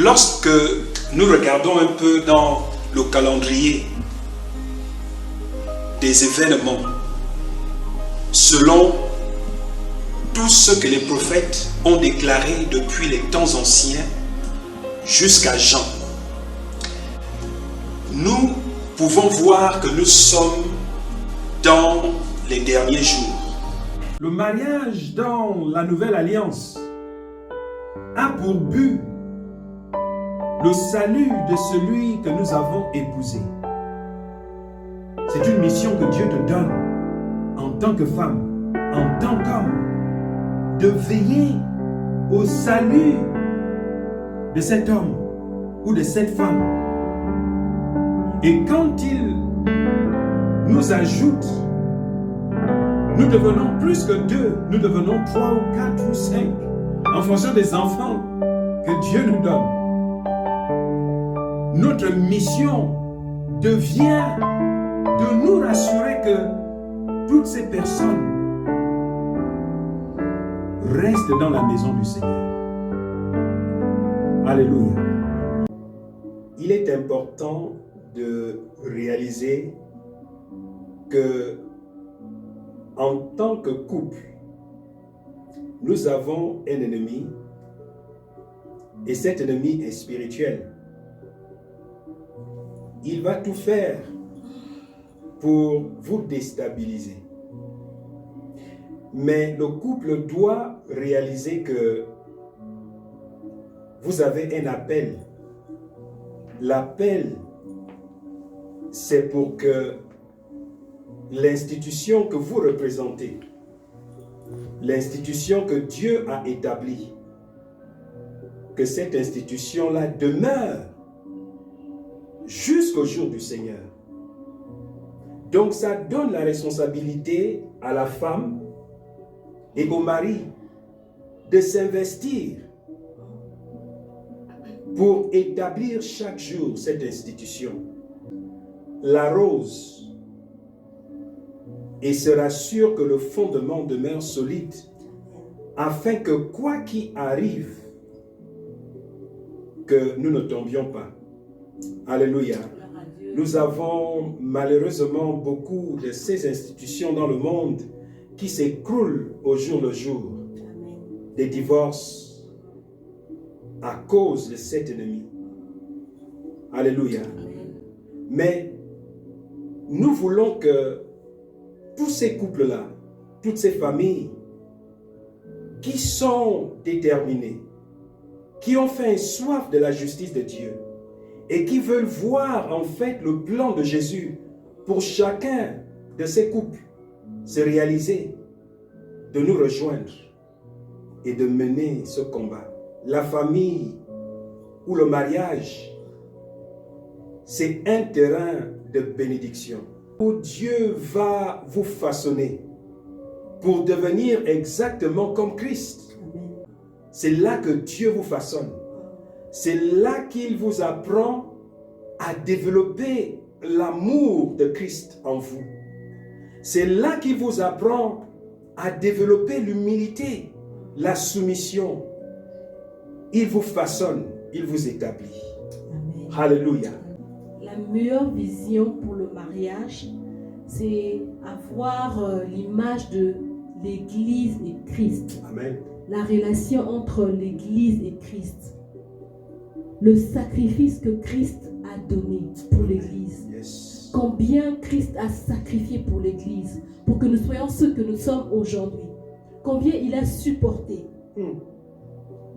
Lorsque nous regardons un peu dans le calendrier des événements, selon tout ce que les prophètes ont déclaré depuis les temps anciens jusqu'à Jean, nous pouvons voir que nous sommes dans les derniers jours. Le mariage dans la nouvelle alliance a pour but le salut de celui que nous avons épousé. C'est une mission que Dieu te donne en tant que femme, en tant qu'homme, de veiller au salut de cet homme ou de cette femme. Et quand il nous ajoute, nous devenons plus que 2, nous devenons 3 ou 4 ou 5, en fonction des enfants que Dieu nous donne. Notre mission devient de nous rassurer que toutes ces personnes restent dans la maison du Seigneur. Alléluia. Il est important de réaliser que en tant que couple, nous avons un ennemi et cet ennemi est spirituel. Il va tout faire pour vous déstabiliser. Mais le couple doit réaliser que vous avez un appel. L'appel, c'est pour que l'institution que vous représentez, l'institution que Dieu a établie, que cette institution-là demeure jusqu'au jour du Seigneur. Donc ça donne la responsabilité à la femme et au mari de s'investir pour établir chaque jour cette institution. L'arrose et se rassure que le fondement demeure solide, afin que quoi qu'il arrive, que nous ne tombions pas. Alléluia. Nous avons malheureusement beaucoup de ces institutions dans le monde qui s'écroulent au jour le jour. Des divorces à cause de cet ennemi. Alléluia. Mais nous voulons que tous ces couples-là, toutes ces familles qui sont déterminés, qui ont fait soif de la justice de Dieu et qui veulent voir en fait le plan de Jésus pour chacun de ces couples se réaliser, de nous rejoindre et de mener ce combat. La famille ou le mariage, c'est un terrain de bénédiction où Dieu va vous façonner pour devenir exactement comme Christ. C'est là que Dieu vous façonne. C'est là qu'il vous apprend à développer l'amour de Christ en vous. C'est là qu'il vous apprend à développer l'humilité, la soumission. Il vous façonne, il vous établit. Amen. Alléluia. La meilleure vision pour le mariage, c'est avoir l'image de l'Église et Christ. Amen. La relation entre l'Église et Christ. Le sacrifice que Christ a donné pour l'Église. Yes. Combien Christ a sacrifié pour l'Église, pour que nous soyons ce que nous sommes aujourd'hui. Combien il a supporté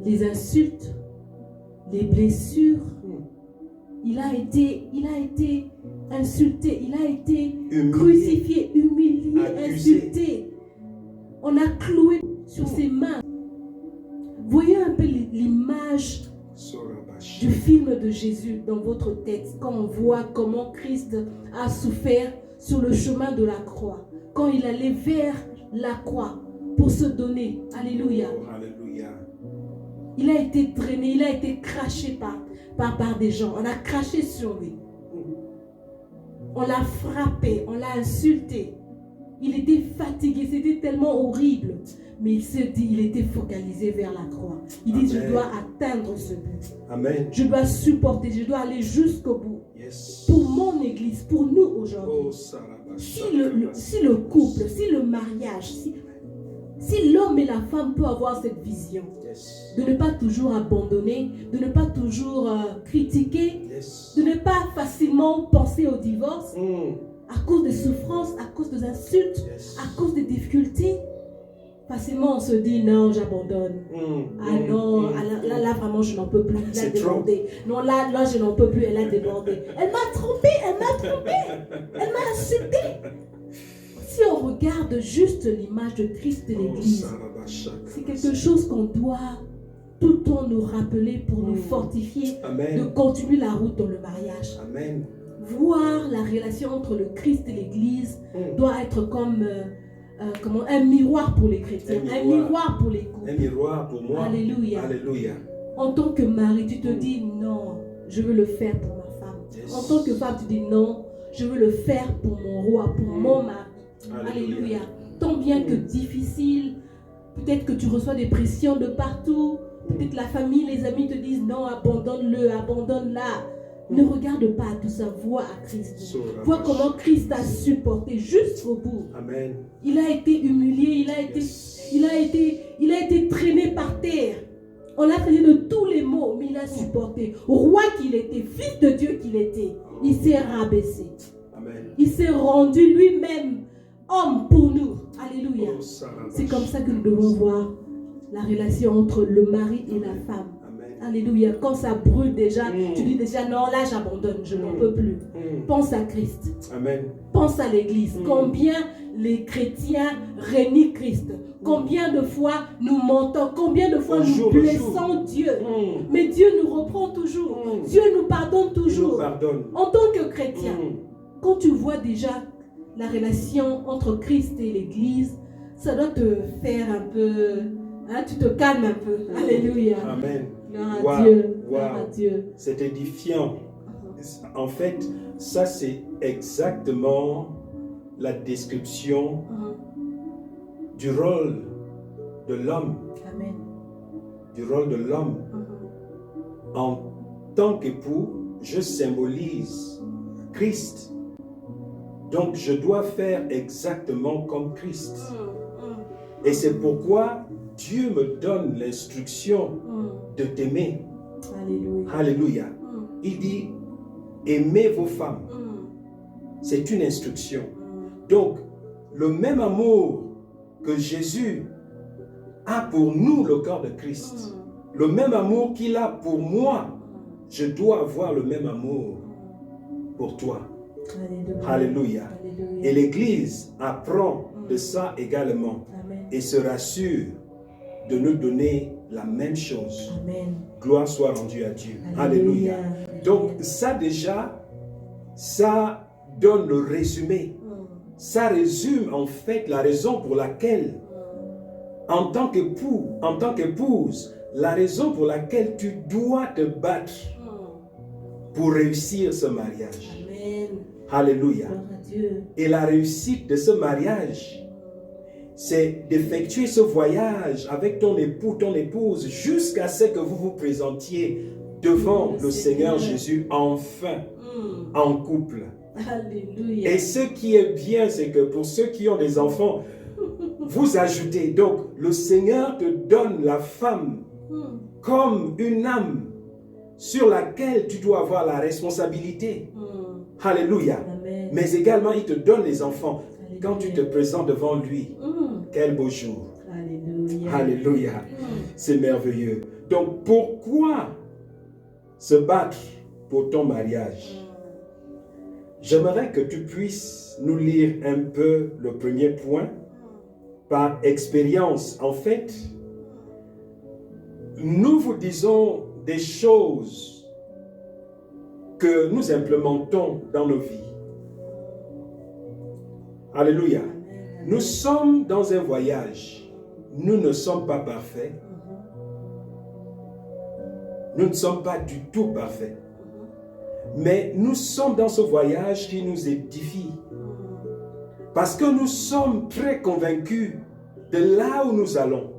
les insultes, les blessures. Il a été insulté, il a été crucifié, humilié, insulté. On a cloué sur ses mains. Voyez un peu l'image du film de Jésus dans votre tête, quand on voit comment Christ a souffert sur le chemin de la croix, quand il allait vers la croix pour se donner. Alléluia. Alléluia. Il a été drainé, il a été craché par des gens. On a craché sur lui. On l'a frappé, on l'a insulté. Il était fatigué, c'était tellement horrible. Mais il s'est dit, il était focalisé vers la croix. Il dit, Amen. je dois atteindre ce but. Amen. Je dois supporter, je dois aller jusqu'au bout. Yes. Pour mon église, pour nous aujourd'hui. Oh, Sarabashaka. Si le couple, si le mariage, si l'homme et la femme peuvent avoir cette vision, Yes. de ne pas toujours abandonner, de ne pas toujours critiquer, Yes. de ne pas facilement penser au divorce Mm. à cause des souffrances, à cause des insultes, Yes. à cause des difficultés. Facilement on se dit non, j'abandonne. Mm. Ah Mm. non, Mm. ah là vraiment je n'en peux plus, il a C'est trop. débordé. Non là je n'en peux plus, elle a débordé. Elle m'a trompé, elle m'a insulté. Si on regarde juste l'image de Christ de Oh, l'Église, Sarabashaka. c'est quelque chose qu'on doit tout le temps nous rappeler pour nous fortifier de Amen. continuer la route dans le mariage. Amen. Voir la relation entre le Christ et l'Église Mm. doit être comme un miroir pour les chrétiens, Un un miroir. miroir pour les couples. Un miroir pour moi. Alléluia. Alléluia. En tant que mari, tu te dis non, je veux le faire pour ma femme. Yes. En tant que femme, tu dis non, je veux le faire pour mon roi, pour mon mari. Alléluia. Alléluia. Tant bien que difficile, peut-être que tu reçois des pressions de partout, peut-être la famille, les amis te disent non, abandonne-le, abandonne-la. Ne regarde pas à tout ça, vois à Christ. Vois comment Christ a supporté jusqu'au bout. Amen. Il a été humilié, il a été traîné par terre. On l'a traité de tous les maux, mais il a supporté. Roi qu'il était, fils de Dieu qu'il était, il s'est rabaissé. Amen. Il s'est rendu lui-même homme pour nous. Alléluia. Oh, Sarabashaka. C'est comme ça que nous devons voir la relation entre le mari et la femme. Amen. Alléluia. Quand ça brûle déjà, Mm. tu dis déjà non, là j'abandonne, je n'en peux plus. Mm. Pense à Christ. Amen. Pense à l'église. Mm. Combien les chrétiens renient Christ. Combien de fois nous mentons. Combien de fois Au nous jour le blessons Dieu. Mm. Mais Dieu nous reprend toujours. Mm. Dieu nous pardonne Il nous toujours. pardonne. En tant que chrétien, Mm. quand tu vois déjà la relation entre Christ et l'église, ça doit te faire un peu... hein, tu te calmes un peu. Alléluia. Amen. Gloire à Wow. Dieu. Gloire Wow. à Dieu. C'est édifiant. En fait, ça c'est exactement la description du rôle de l'homme. Amen. Du rôle de l'homme. En tant qu'époux, je symbolise Christ. Donc je dois faire exactement comme Christ. Et c'est pourquoi Dieu me donne l'instruction de t'aimer. Alléluia. Alléluia. Il dit, aimez vos femmes. C'est une instruction. Donc, le même amour que Jésus a pour nous, le corps de Christ, le même amour qu'il a pour moi, je dois avoir le même amour pour toi. Alléluia. Alléluia. Alléluia. Et l'Église apprend de ça également Amen. et se rassure de nous donner la même chose. Amen. Gloire soit rendue à Dieu. Alléluia. Alléluia. Donc ça déjà, ça donne le résumé. Ça résume en fait la raison pour laquelle, en tant qu'époux, en tant qu'épouse, la raison pour laquelle tu dois te battre pour réussir ce mariage. Amen. Alléluia. Gloire à Dieu. Et la réussite de ce mariage, c'est d'effectuer ce voyage avec ton époux, ton épouse, jusqu'à ce que vous vous présentiez devant le Seigneur Jésus, enfin, en couple. Alléluia. Et ce qui est bien, c'est que pour ceux qui ont des enfants, vous ajoutez, donc le Seigneur te donne la femme comme une âme sur laquelle tu dois avoir la responsabilité. Alléluia. Amen. Mais également, il te donne les enfants Alléluia. quand tu te présentes devant lui. Quel beau jour. Alléluia. Alléluia. C'est merveilleux. Donc, pourquoi se battre pour ton mariage? J'aimerais que tu puisses nous lire un peu le premier point par expérience. En fait, nous vous disons des choses que nous implémentons dans nos vies. Alléluia. Nous sommes dans un voyage. Nous ne sommes pas parfaits. Nous ne sommes pas du tout parfaits. Mais nous sommes dans ce voyage qui nous édifie. Parce que nous sommes très convaincus de là où nous allons.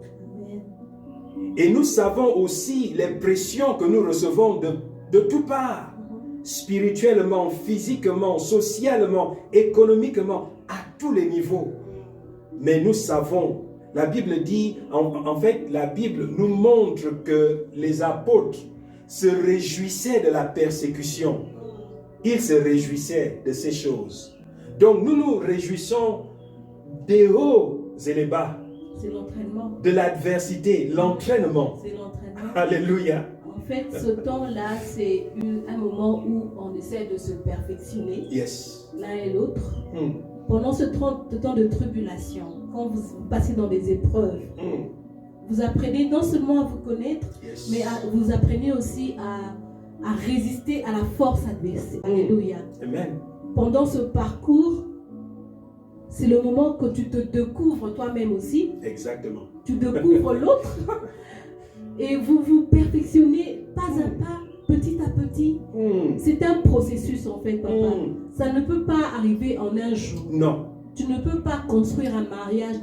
Et nous savons aussi les pressions que nous recevons de toutes parts, spirituellement, physiquement, socialement, économiquement, à tous les niveaux. Mais nous savons, la Bible dit, en fait, la Bible nous montre que les apôtres se réjouissaient de la persécution. Ils se réjouissaient de ces choses. Donc nous nous réjouissons des hauts et les bas. C'est l'entraînement. De l'adversité, l'entraînement. C'est l'entraînement. Alléluia. En fait, ce temps-là, c'est un moment où on essaie de se perfectionner, Yes. l'un et l'autre. Pendant ce temps de tribulation, quand vous passez dans des épreuves, vous apprenez non seulement à vous connaître, Yes. mais vous apprenez aussi à résister à la force adverse. Alléluia. Amen. Pendant ce parcours, c'est le moment que tu te découvres toi-même aussi. Exactement. Tu découvres l'autre et vous vous perfectionnez pas à pas, petit à petit. C'est un processus en fait, papa. Ça ne peut pas arriver en un jour. Non. Tu ne peux pas construire un mariage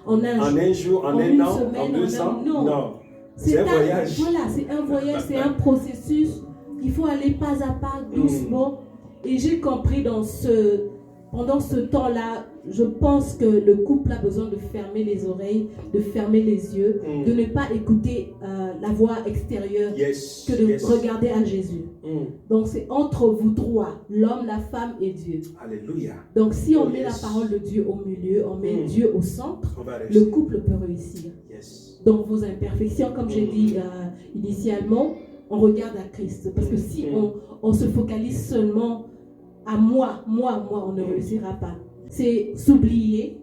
en un jour. En un jour, en un an, en 2 ans. Non. C'est un voyage. Voilà, c'est un voyage, c'est un processus. Il faut aller pas à pas, doucement. Et j'ai compris pendant ce temps-là, je pense que le couple a besoin de fermer les oreilles, de fermer les yeux, de ne pas écouter la voix extérieure, que de regarder à Jésus. Donc c'est entre vous trois, l'homme, la femme et Dieu. Alléluia. Donc si on met la parole de Dieu au milieu, on met Dieu au centre, le couple peut réussir. Dans vos imperfections, comme j'ai dit initialement, on regarde à Christ. Parce que si on se focalise seulement à moi, on ne réussira pas. C'est s'oublier,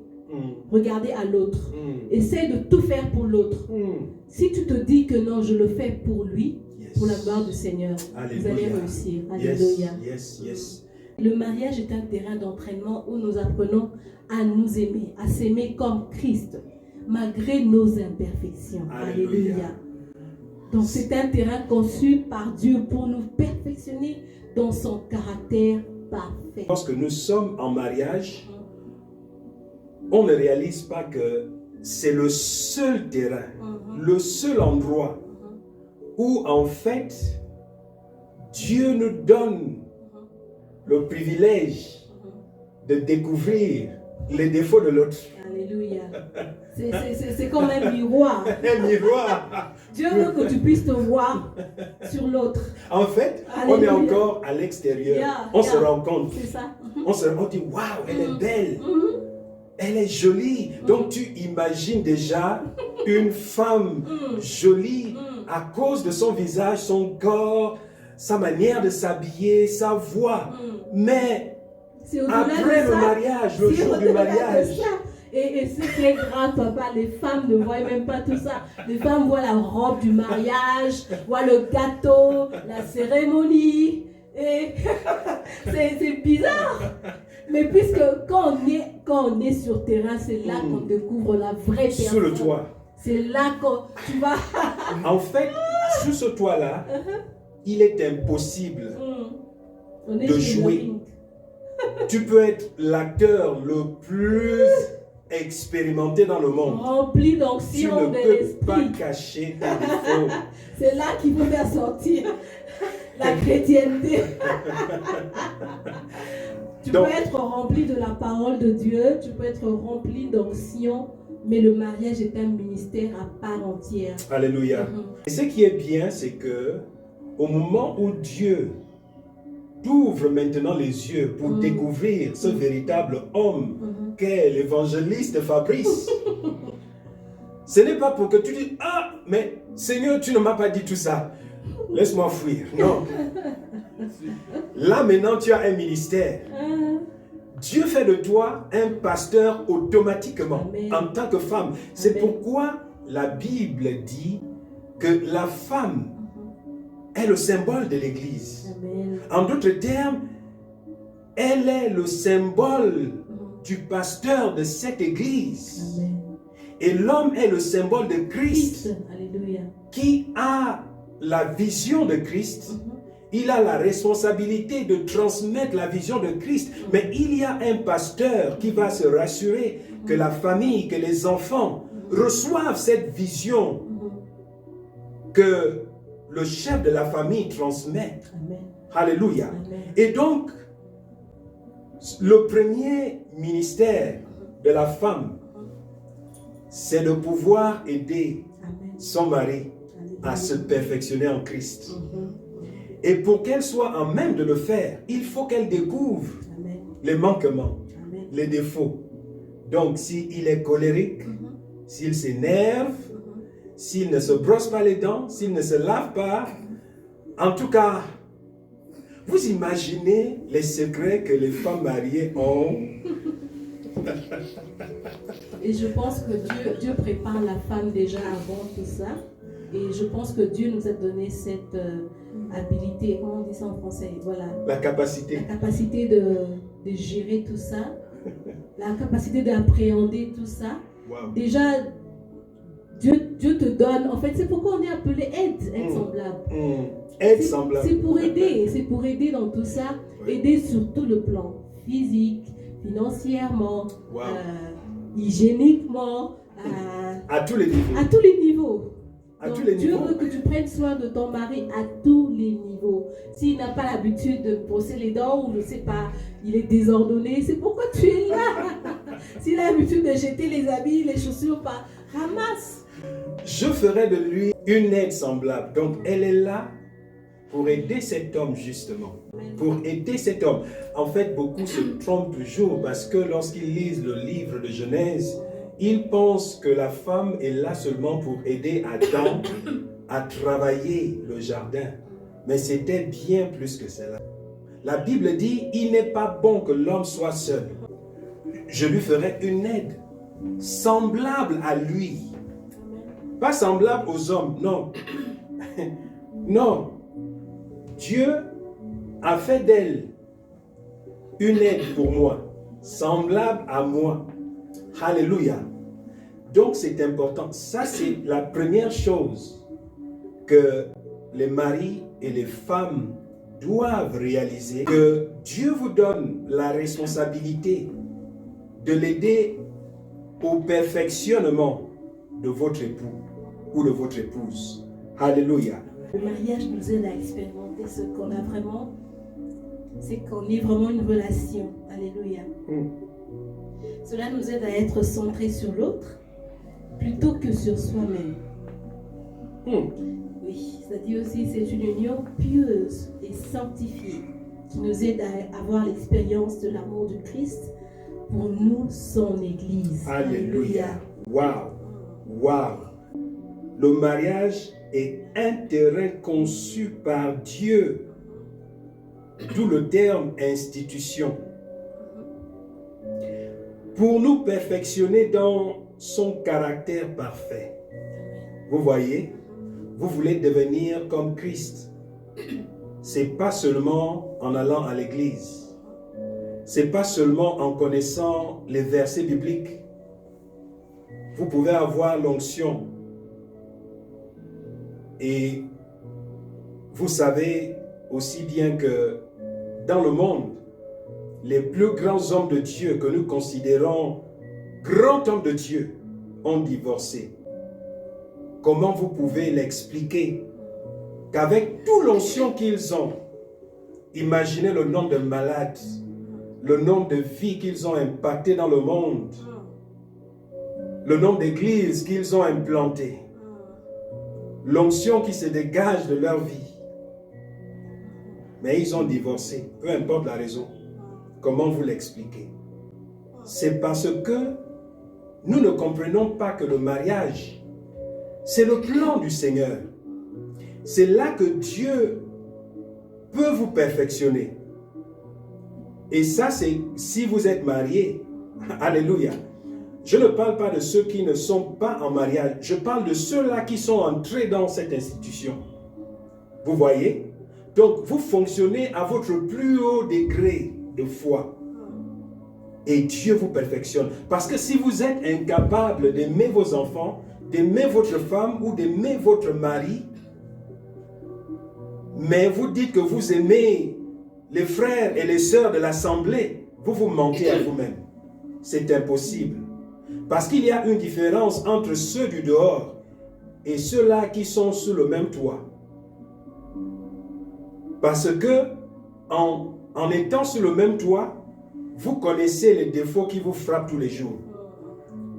regarder à l'autre. Essaie de tout faire pour l'autre. Si tu te dis que non, je le fais pour lui, pour la gloire du Seigneur, vous allez réussir. Alléluia. Le mariage est un terrain d'entraînement où nous apprenons à nous aimer, à s'aimer comme Christ, malgré nos imperfections. Alléluia. Donc c'est un terrain conçu par Dieu pour nous perfectionner dans son caractère parfait. Lorsque nous sommes en mariage, on ne réalise pas que c'est le seul terrain, le seul endroit où en fait Dieu nous donne le privilège de découvrir les défauts de l'autre. Alléluia. C'est comme un miroir. Un miroir. Dieu veut que tu puisses te voir sur l'autre. En fait, Alléluia. On est encore à l'extérieur. On se rend compte. C'est ça. On se rend compte, waouh, elle est belle. Elle est jolie. Donc tu imagines déjà une femme jolie à cause de son visage, son corps, sa manière de s'habiller, sa voix. Mais après le mariage, le jour du mariage, et ce qui est grave, papa, les femmes ne voient même pas tout ça. Les femmes voient la robe du mariage, voient le gâteau, la cérémonie. Et c'est bizarre. Mais puisque quand on est sur terrain, c'est là qu'on découvre la vraie personne. Sous le toit. C'est là que tu vas... En fait, sous ce toit-là, il est impossible de jouer. Tu peux être l'acteur le plus expérimenté dans le monde. Rempli d'onction de l'esprit. Tu ne peux pas cacher tes défauts. C'est là qu'il faut faire sortir la chrétienté. Tu peux être rempli de la parole de Dieu, tu peux être rempli d'onction, mais le mariage est un ministère à part entière. Alléluia. Et ce qui est bien, c'est que au moment où Dieu t'ouvre maintenant les yeux pour découvrir ce véritable homme qu'est l'évangéliste Fabrice, ce n'est pas pour que tu dises, ah, mais Seigneur, tu ne m'as pas dit tout ça. Laisse-moi fuir. Non. Là maintenant, tu as un ministère. Dieu fait de toi un pasteur automatiquement. Amen. En tant que femme. C'est pourquoi la Bible dit que la femme est le symbole de l'Église. Amen. En d'autres termes, elle est le symbole du pasteur de cette Église. Amen. Et l'homme est le symbole de Christ. Alléluia. Qui a la vision de Christ il a la responsabilité de transmettre la vision de Christ. Mais il y a un pasteur qui va se rassurer que la famille, que les enfants reçoivent cette vision que le chef de la famille transmet. Amen. Alléluia. Amen. Et donc, le premier ministère de la femme, c'est de pouvoir aider Amen. son mari à se perfectionner en Christ. Et pour qu'elle soit en même de le faire, il faut qu'elle découvre Amen. les manquements, Amen. les défauts. Donc, s'il est colérique, s'il s'énerve, s'il ne se brosse pas les dents, s'il ne se lave pas, en tout cas, vous imaginez les secrets que les femmes mariées ont. Et je pense que Dieu prépare la femme déjà avant tout ça. Et je pense que Dieu nous a donné cette habilité, comment on dit ça en français? Voilà. La capacité. La capacité de gérer tout ça. La capacité d'appréhender tout ça. Wow. Déjà, Dieu te donne, en fait, c'est pourquoi on est appelé aide semblable. Aide semblable. C'est pour aider dans tout ça, Oui. aider sur tout le plan, physique, financièrement, Wow. hygiéniquement, À tous les niveaux. à tous les niveaux. À Donc, tous les Dieu niveaux. veut que tu prennes soin de ton mari à tous les niveaux. S'il n'a pas l'habitude de brosser les dents ou je ne sais pas, il est désordonné, c'est pourquoi tu es là. S'il a l'habitude de jeter les habits, les chaussures, ramasse. Je ferai de lui une aide semblable. Donc, elle est là pour aider cet homme, justement. Pour aider cet homme. En fait, beaucoup se trompent toujours parce que lorsqu'ils lisent le livre de Genèse, ils pensent que la femme est là seulement pour aider Adam à travailler le jardin. Mais c'était bien plus que cela. La Bible dit, il n'est pas bon que l'homme soit seul. Je lui ferai une aide semblable à lui. Pas semblable aux hommes, non. Non. Dieu a fait d'elle une aide pour moi, semblable à moi. Alléluia. Donc c'est important. Ça c'est la première chose que les maris et les femmes doivent réaliser. Que Dieu vous donne la responsabilité de l'aider au perfectionnement de votre époux ou de votre épouse. Alléluia. Le mariage nous aide à expérimenter ce qu'on a vraiment, c'est qu'on est vraiment une relation. Alléluia. Cela nous aide à être centrés sur l'autre plutôt que sur soi-même. Oui, ça dit aussi c'est une union pieuse et sanctifiée qui nous aide à avoir l'expérience de l'amour du Christ pour nous, son Église. Alléluia. Waouh. Waouh. Le mariage est un terrain conçu par Dieu, d'où le terme institution, pour nous perfectionner dans son caractère parfait. Vous voyez, vous voulez devenir comme Christ. C'est pas seulement en allant à l'église. C'est pas seulement en connaissant les versets bibliques. Vous pouvez avoir l'onction. Et vous savez aussi bien que dans le monde, les plus grands hommes de Dieu que nous considérons grands hommes de Dieu ont divorcé. Comment vous pouvez l'expliquer? Qu'avec toute l'onction qu'ils ont, imaginez le nombre de malades, le nombre de vies qu'ils ont impactées dans le monde, le nombre d'églises qu'ils ont implantées, l'onction qui se dégage de leur vie. Mais ils ont divorcé, peu importe la raison. Comment vous l'expliquez? C'est parce que nous ne comprenons pas que le mariage, c'est le plan du Seigneur. C'est là que Dieu peut vous perfectionner. Et ça, c'est si vous êtes marié. Alléluia. Je ne parle pas de ceux qui ne sont pas en mariage. Je parle de ceux-là qui sont entrés dans cette institution. Vous voyez? Donc, vous fonctionnez à votre plus haut degré de foi. Et Dieu vous perfectionne. Parce que si vous êtes incapable d'aimer vos enfants, d'aimer votre femme ou d'aimer votre mari, mais vous dites que vous aimez les frères et les sœurs de l'assemblée, vous vous mentez à vous-même. C'est impossible. Parce qu'il y a une différence entre ceux du dehors et ceux-là qui sont sous le même toit. Parce que en étant sous le même toit, vous connaissez les défauts qui vous frappent tous les jours.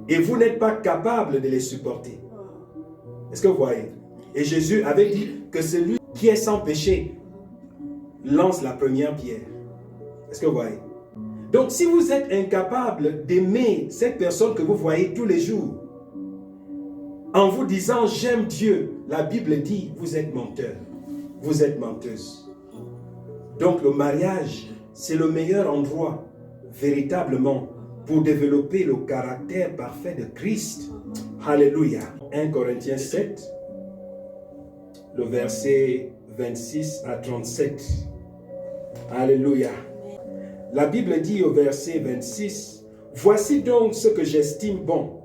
Et vous n'êtes pas capable de les supporter. Est-ce que vous voyez? Et Jésus avait dit que celui qui est sans péché lance la première pierre. Est-ce que vous voyez? Donc si vous êtes incapable d'aimer cette personne que vous voyez tous les jours, en vous disant j'aime Dieu, la Bible dit vous êtes menteur, vous êtes menteuse. Donc le mariage, c'est le meilleur endroit véritablement pour développer le caractère parfait de Christ. Alléluia. 1 Corinthiens 7, le verset 26 à 37. Alléluia. La Bible dit au verset 26, « Voici donc ce que j'estime bon.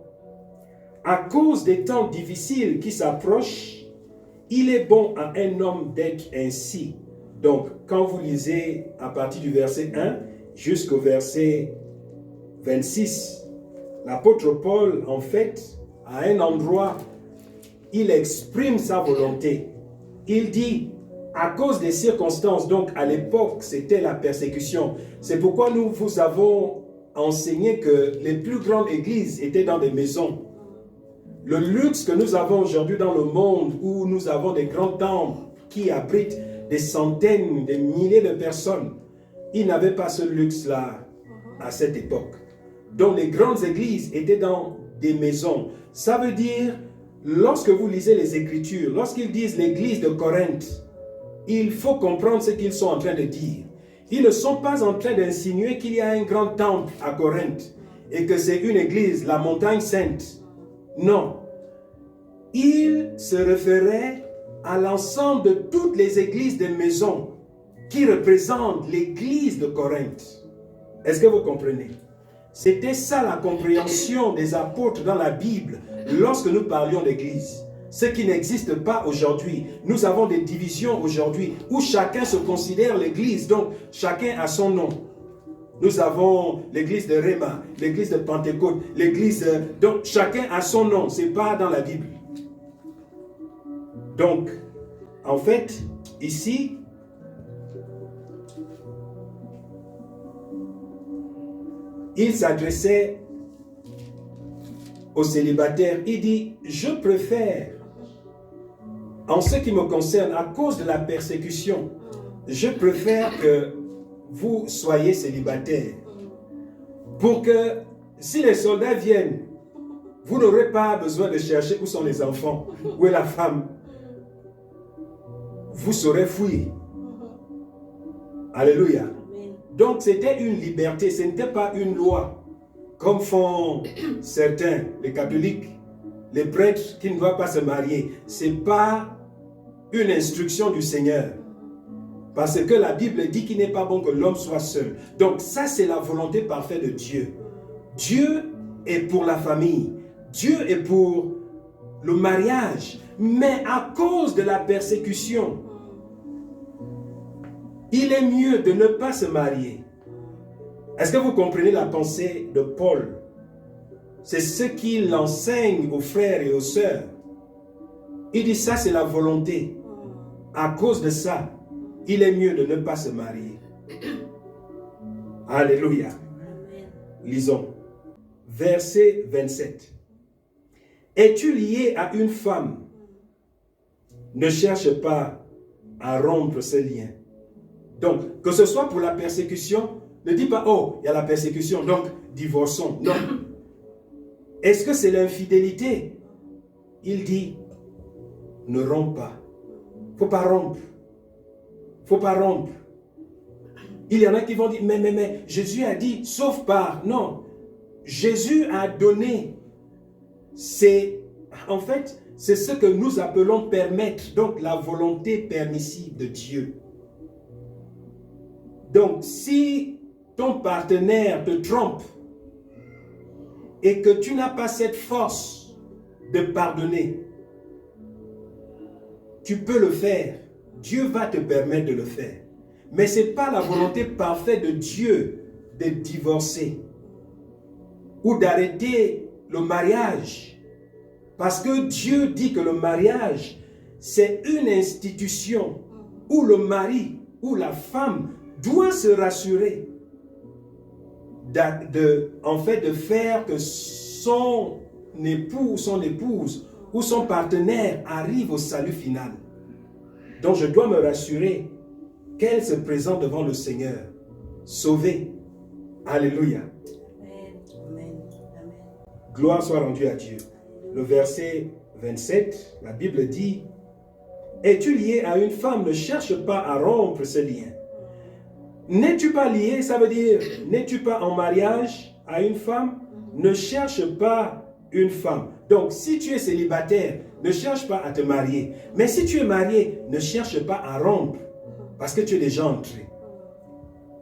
À cause des temps difficiles qui s'approchent, il est bon à un homme d'être ainsi. » Donc, quand vous lisez à partir du verset 1 jusqu'au verset 26, l'apôtre Paul, en fait, à un endroit, il exprime sa volonté. Il dit, à cause des circonstances, donc à l'époque, c'était la persécution. C'est pourquoi nous vous avons enseigné que les plus grandes églises étaient dans des maisons. Le luxe que nous avons aujourd'hui dans le monde, où nous avons des grands temples qui abritent des centaines, des milliers de personnes, ils n'avaient pas ce luxe-là à cette époque. Donc les grandes églises étaient dans des maisons. Ça veut dire, lorsque vous lisez les Écritures, lorsqu'ils disent l'église de Corinthe, il faut comprendre ce qu'ils sont en train de dire. Ils ne sont pas en train d'insinuer qu'il y a un grand temple à Corinthe et que c'est une église, la montagne sainte. Non. Ils se référaient à l'ensemble de toutes les églises des maisons qui représentent l'église de Corinthe. Est-ce que vous comprenez? C'était ça la compréhension des apôtres dans la Bible lorsque nous parlions d'église. Ce qui n'existe pas aujourd'hui. Nous avons des divisions aujourd'hui où chacun se considère l'église, donc chacun a son nom. Nous avons l'église de Réma, l'église de Pentecôte, l'église... Donc chacun a son nom, ce n'est pas dans la Bible. Donc, en fait, ici, il s'adressait aux célibataires. Il dit, je préfère, en ce qui me concerne, à cause de la persécution, je préfère que vous soyez célibataires. Pour que, si les soldats viennent, vous n'aurez pas besoin de chercher où sont les enfants, où est la femme. Vous saurez fuir. Alléluia. Donc c'était une liberté, ce n'était pas une loi, comme font certains, les catholiques, les prêtres qui ne doivent pas se marier. Ce n'est pas une instruction du Seigneur. Parce que la Bible dit qu'il n'est pas bon que l'homme soit seul. Donc ça, c'est la volonté parfaite de Dieu. Dieu est pour la famille. Dieu est pour le mariage. Mais à cause de la persécution, il est mieux de ne pas se marier. Est-ce que vous comprenez la pensée de Paul? C'est ce qu'il enseigne aux frères et aux sœurs. Il dit ça, c'est la volonté. À cause de ça, il est mieux de ne pas se marier. Alléluia. Lisons. Verset 27. Es-tu lié à une femme? Ne cherche pas à rompre ce lien. Donc, que ce soit pour la persécution, ne dis pas, oh, il y a la persécution, donc divorçons. Non. Est-ce que c'est l'infidélité? Il dit, ne romps pas. Il ne faut pas rompre. Il ne faut pas rompre. Il y en a qui vont dire, mais, Jésus a dit, sauf par. Non. Jésus a donné. En fait, c'est ce que nous appelons permettre. Donc, la volonté permissive de Dieu. Donc, si ton partenaire te trompe et que tu n'as pas cette force de pardonner, tu peux le faire Dieu va te permettre de le faire. Mais ce n'est pas la volonté parfaite de Dieu de divorcer ou d'arrêter le mariage. Parce que Dieu dit que le mariage, c'est une institution où le mari ou la femme doit se rassurer de faire que son époux ou son épouse ou son partenaire arrive au salut final. Donc je dois me rassurer qu'elle se présente devant le Seigneur, sauvée. Alléluia. Amen. Gloire soit rendue à Dieu. Le verset 27, la Bible dit, « Es-tu lié à une femme? Ne cherche pas à rompre ce lien. » N'es-tu pas lié? Ça veut dire, n'es-tu pas en mariage à une femme? Ne cherche pas une femme. Donc, si tu es célibataire, ne cherche pas à te marier. Mais si tu es marié, ne cherche pas à rompre, parce que tu es déjà entré.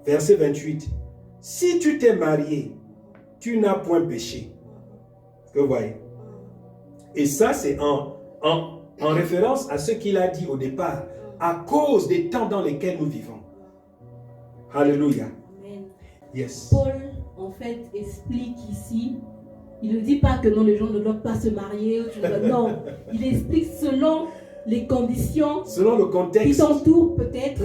Verset 28. Si tu t'es marié, tu n'as point péché. Que vous voyez? Et ça, c'est en référence à ce qu'il a dit au départ, à cause des temps dans lesquels nous vivons. Alléluia. Amen. Yes. Paul, en fait, explique ici, il ne dit pas que non, les gens ne doivent pas se marier. Non, il explique selon les conditions, selon le qui contexte. t'entourent peut-être,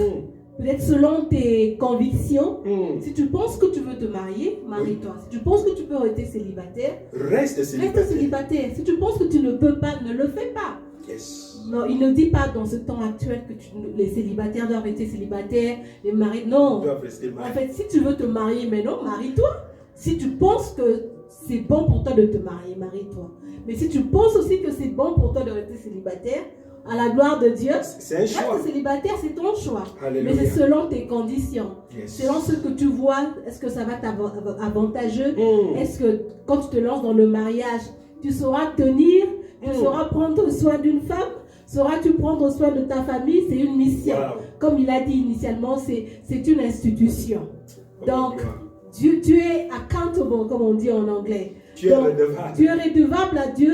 peut-être selon tes convictions. Si tu penses que tu veux te marier, marie-toi. Si tu penses que tu peux rester célibataire, Reste célibataire. reste célibataire. Si tu penses que tu ne peux pas, ne le fais pas. Yes. Non, il ne dit pas dans ce temps actuel que les célibataires doivent rester célibataires, les maris. Non. Ils doivent rester En mariés. fait, si tu veux te marier maintenant, marie-toi. Si tu penses que c'est bon pour toi de te marier, marie-toi. Mais si tu penses aussi que c'est bon pour toi de rester célibataire, à la gloire de Dieu, C'est un choix. reste célibataire, c'est ton choix. Alléluia. Mais c'est selon tes conditions. Yes. Selon ce que tu vois, est-ce que ça va t'avantageux? Est-ce que quand tu te lances dans le mariage, tu sauras tenir, tu sauras prendre soin d'une femme? Sauras-tu prendre soin de ta famille? C'est une mission. Wow. Comme il a dit initialement, c'est une institution. Donc, Wow. tu es accountable, comme on dit en anglais. Tu es Donc, redevable. tu es redevable à Dieu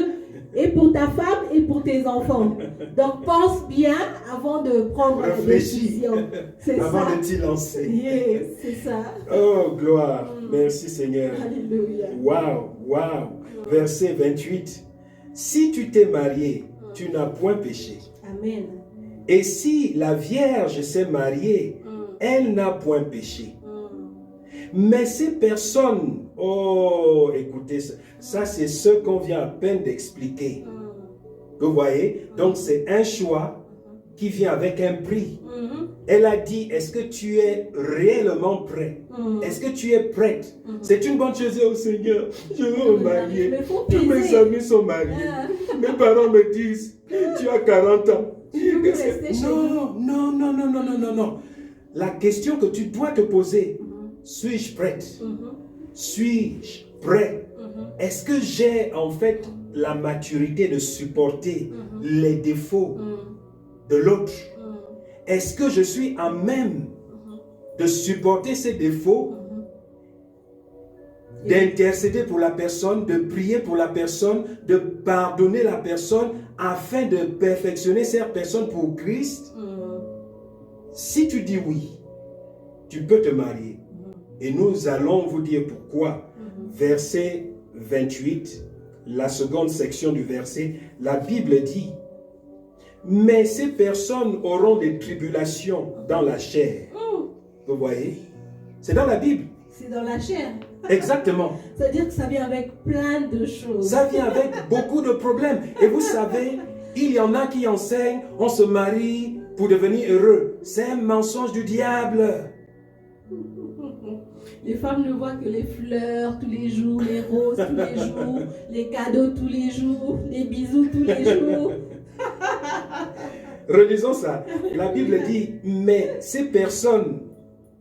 et pour ta femme et pour tes enfants. Donc, pense bien avant de prendre la Réfléchis décision. C'est avant ça. de t'y lancer. Yes, c'est ça. Oh, gloire. Merci Seigneur. Alléluia. Wow. Verset 28. Si tu t'es marié, tu n'as point péché. Amen. Et si la Vierge s'est mariée, elle n'a point péché. Mais ces personnes, oh, écoutez, ça c'est ce qu'on vient à peine d'expliquer. Vous voyez? Donc c'est un choix qui vient avec un prix. Elle a dit, est-ce que tu es réellement prêt? Est-ce que tu es prête? C'est une bonne chose au Seigneur. Je veux me marier. Mais faut Tous mes peser. amis sont mariés. Mes parents me disent, tu as 40 ans. Tu peux rester chez Non. La question que tu dois te poser, suis-je prête? Suis-je prêt? Est-ce que j'ai en fait la maturité de supporter les défauts de l'autre? Est-ce que je suis à même de supporter ces défauts, d'intercéder pour la personne, de prier pour la personne, de pardonner la personne afin de perfectionner cette personne pour Christ? Si tu dis oui, tu peux te marier. Et nous allons vous dire pourquoi. Verset 28, la seconde section du verset, la Bible dit, mais ces personnes auront des tribulations dans la chair. Vous voyez? C'est dans la Bible. C'est dans la chair. Exactement. C'est-à-dire que ça vient avec plein de choses. Ça vient avec beaucoup de problèmes. Et vous savez, il y en a qui enseignent, on se marie pour devenir heureux. C'est un mensonge du diable. Les femmes ne voient que les fleurs tous les jours, les roses tous les jours, les cadeaux tous les jours, les bisous tous les jours. Relisons ça. La Bible dit, mais ces personnes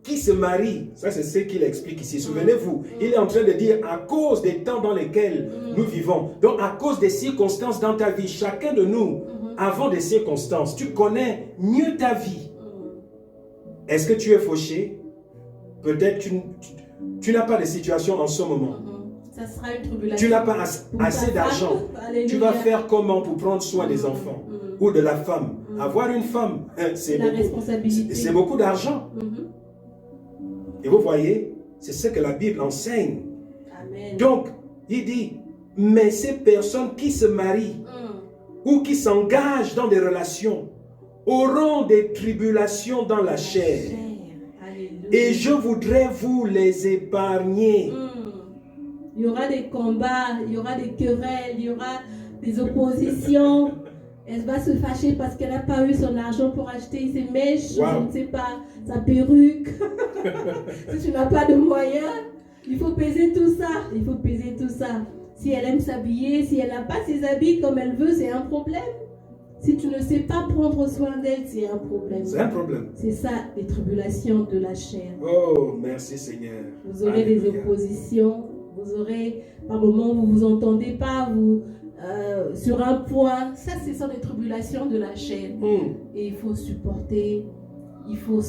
qui se marient, ça c'est ce qu'il explique ici. Souvenez-vous, il est en train de dire à cause des temps dans lesquels nous vivons. Donc à cause des circonstances dans ta vie, chacun de nous avons des circonstances. Tu connais mieux ta vie. Est-ce que tu es fauché? Peut-être tu n'as pas de situation en ce moment. Ça sera une tribulation. Tu n'as pas Pour assez ta d'argent. femme. Alléluia. Tu vas faire comment pour prendre soin des enfants ou de la femme? Avoir une femme, c'est la responsabilité. C'est beaucoup d'argent. Et vous voyez, c'est ce que la Bible enseigne. Amen. Donc, il dit, mais ces personnes qui se marient ou qui s'engagent dans des relations auront des tribulations dans la chair. Alléluia. Et je voudrais vous les épargner. Il y aura des combats, il y aura des querelles, il y aura des oppositions. Elle va se fâcher parce qu'elle n'a pas eu son argent pour acheter ses mèches, Wow. je ne sais pas, sa perruque. Si tu n'as pas de moyens, il faut peser tout ça. Il faut peser tout ça. Si elle aime s'habiller, si elle n'a pas ses habits comme elle veut, c'est un problème. Si tu ne sais pas prendre soin d'elle, c'est un problème. C'est un problème. C'est ça, les tribulations de la chair. Oh, merci Seigneur. Vous aurez des Alléluia. oppositions, vous aurez, par moments, vous ne vous entendez pas, sur un point. Ça, ce sont des tribulations de la chair. Et il faut supporter, il faut